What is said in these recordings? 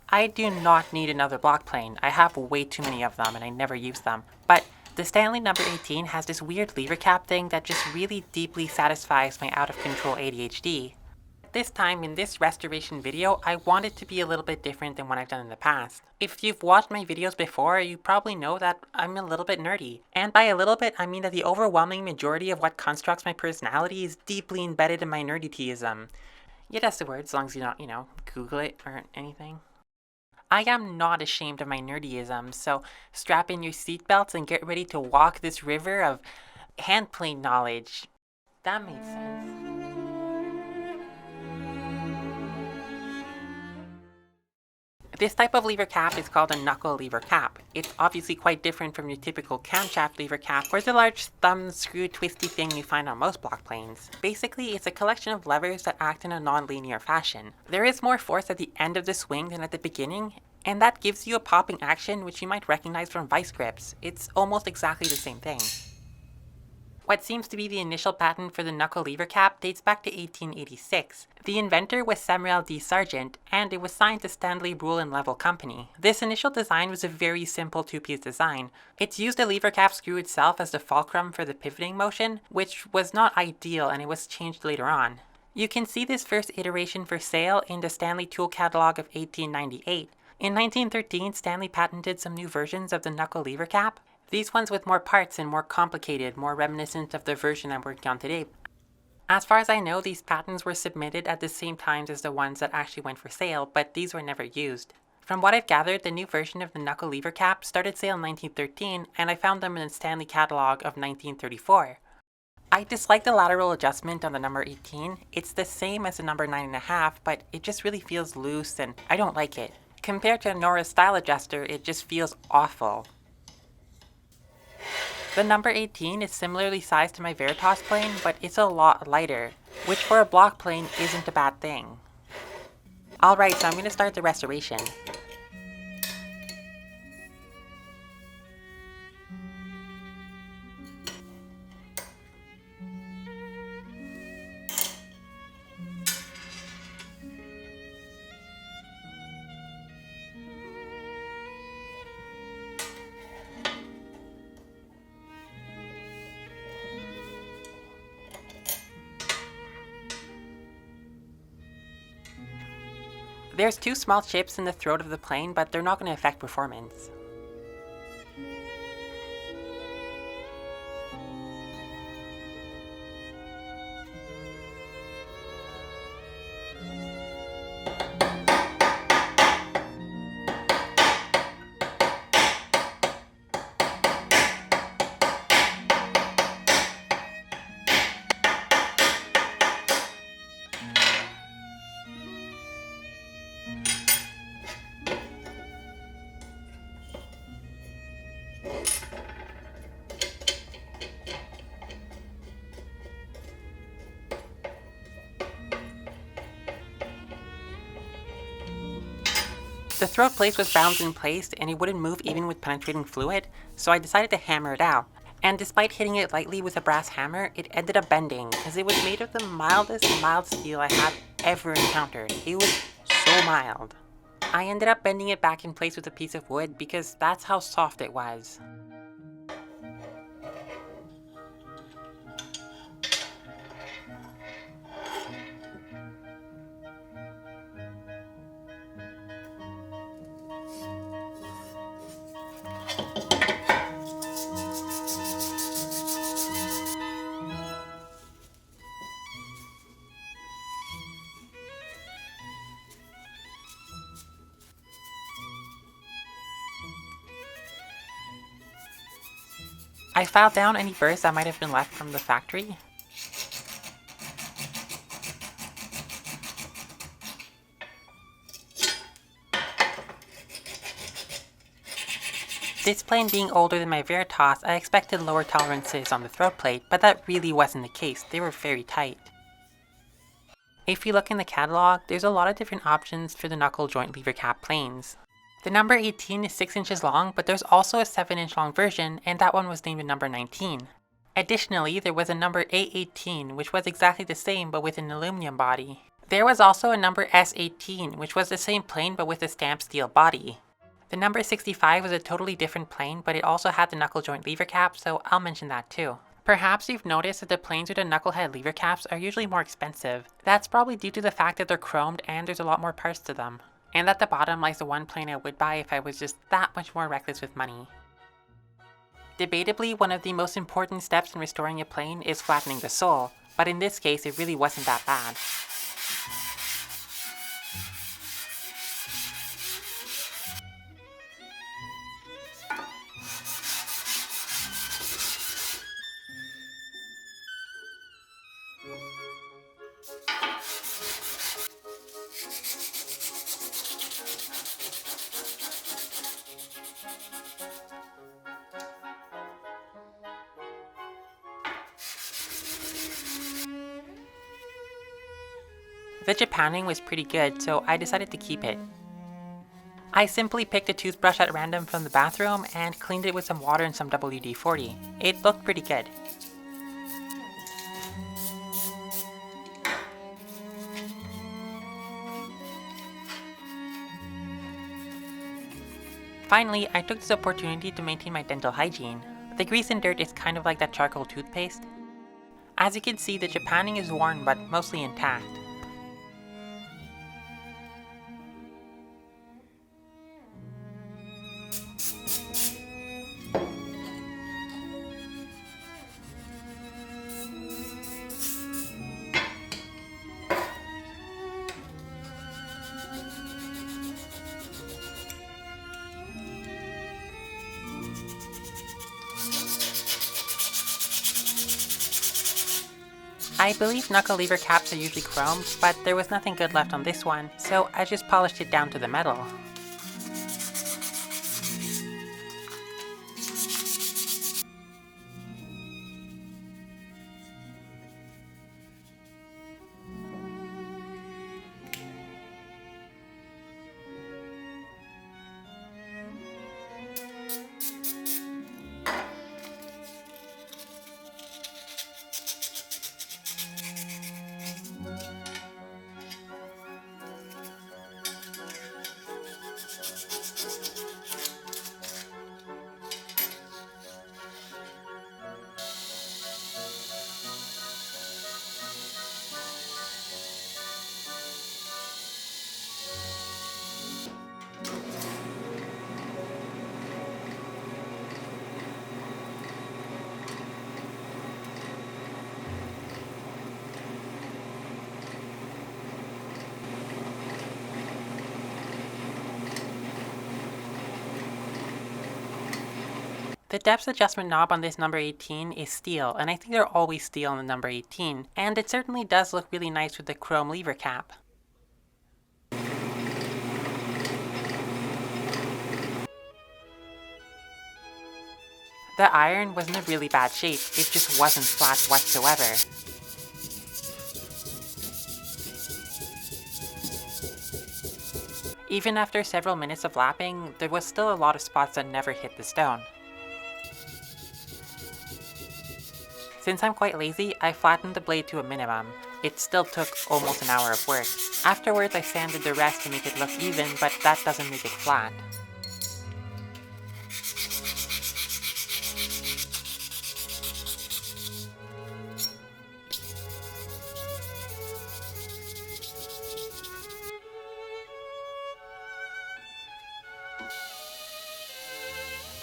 I do not need another block plane. I have way too many of them and I never use them. But the Stanley number 18 has this weird lever cap thing that just really deeply satisfies my out of control ADHD. This time, in this restoration video, I want it to be a little bit different than what I've done in the past. If you've watched my videos before, you probably know that I'm a little bit nerdy. And by a little bit, I mean that the overwhelming majority of what constructs my personality is deeply embedded in my nerdityism. Yeah, that's the word, as long as you don't, Google it or anything. I am not ashamed of my nerdyism, so strap in your seatbelts and get ready to walk this river of handplane knowledge. That made sense. This type of lever cap is called a knuckle lever cap. It's obviously quite different from your typical camshaft lever cap or the large thumb screw twisty thing you find on most block planes. Basically, it's a collection of levers that act in a non-linear fashion. There is more force at the end of the swing than at the beginning, and that gives you a popping action which you might recognize from vice grips. It's almost exactly the same thing. What seems to be the initial patent for the knuckle lever cap dates back to 1886. The inventor was Samuel D. Sargent, and it was signed to Stanley Rule and Level Company. This initial design was a very simple two-piece design. It used the lever cap screw itself as the fulcrum for the pivoting motion, which was not ideal and it was changed later on. You can see this first iteration for sale in the Stanley Tool Catalog of 1898. In 1913, Stanley patented some new versions of the knuckle lever cap. These ones with more parts and more complicated, more reminiscent of the version I'm working on today. As far as I know, these patents were submitted at the same time as the ones that actually went for sale, but these were never used. From what I've gathered, the new version of the knuckle lever cap started sale in 1913, and I found them in the Stanley catalog of 1934. I dislike the lateral adjustment on the number 18. It's the same as the number 9.5, but it just really feels loose and I don't like it. Compared to a Nora's style adjuster, it just feels awful. The number 18 is similarly sized to my Veritas plane, but it's a lot lighter, which for a block plane isn't a bad thing. Alright, so I'm going to start the restoration. There's two small chips in the throat of the plane, but they're not going to affect performance. The throat plate was bound in place and it wouldn't move even with penetrating fluid, so I decided to hammer it out. And despite hitting it lightly with a brass hammer, it ended up bending, because it was made of the mildest mild steel I have ever encountered. It was so mild. I ended up bending it back in place with a piece of wood because that's how soft it was. I filed down any burrs that might have been left from the factory. This plane being older than my Veritas, I expected lower tolerances on the throat plate, but that really wasn't the case. They were very tight. If you look in the catalog, there's a lot of different options for the knuckle joint lever cap planes. The number 18 is 6 inches long, but there's also a 7-inch long version, and that one was named a number 19. Additionally, there was a number A18, which was exactly the same but with an aluminum body. There was also a number S18, which was the same plane but with a stamped steel body. The number 65 was a totally different plane, but it also had the knuckle joint lever cap, so I'll mention that too. Perhaps you've noticed that the planes with the knucklehead lever caps are usually more expensive. That's probably due to the fact that they're chromed and there's a lot more parts to them. And at the bottom lies the one plane I would buy if I was just that much more reckless with money. Debatably, one of the most important steps in restoring a plane is flattening the sole, but in this case it really wasn't that bad. The Japanning was pretty good, so I decided to keep it. I simply picked a toothbrush at random from the bathroom and cleaned it with some water and some WD-40. It looked pretty good. Finally, I took this opportunity to maintain my dental hygiene. The grease and dirt is kind of like that charcoal toothpaste. As you can see, the Japanning is worn but mostly intact. I believe knuckle lever caps are usually chromed, but there was nothing good left on this one, so I just polished it down to the metal. The depth adjustment knob on this number 18 is steel, and I think they're always steel on the number 18, and it certainly does look really nice with the chrome lever cap. The iron was in a really bad shape, it just wasn't flat whatsoever. Even after several minutes of lapping, there was still a lot of spots that never hit the stone. Since I'm quite lazy, I flattened the blade to a minimum. It still took almost an hour of work. Afterwards, I sanded the rest to make it look even, but that doesn't make it flat.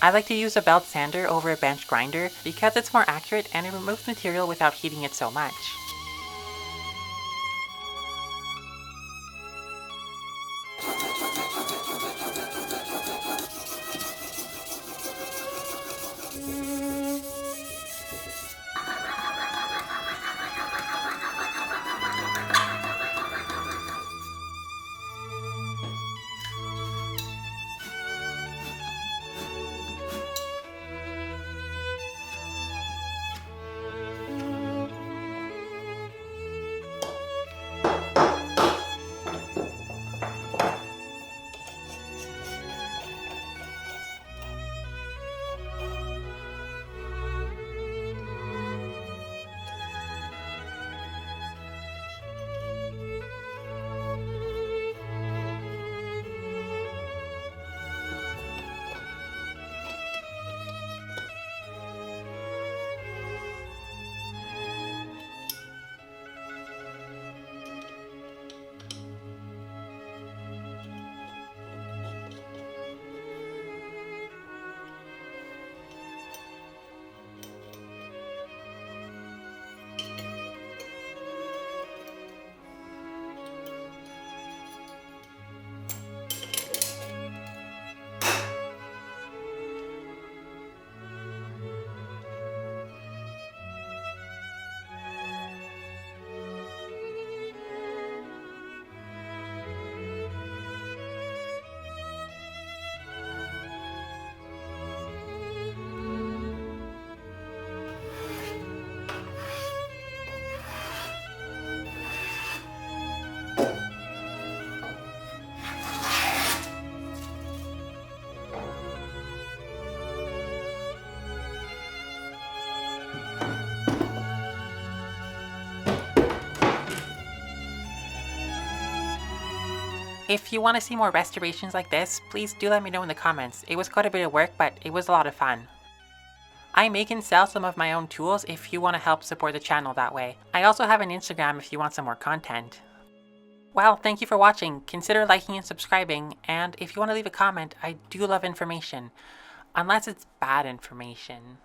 I like to use a belt sander over a bench grinder because it's more accurate and it removes material without heating it so much. If you want to see more restorations like this, please do let me know in the comments. It was quite a bit of work, but it was a lot of fun. I make and sell some of my own tools if you want to help support the channel that way. I also have an Instagram if you want some more content. Well, thank you for watching. Consider liking and subscribing, and if you want to leave a comment, I do love information. Unless it's bad information.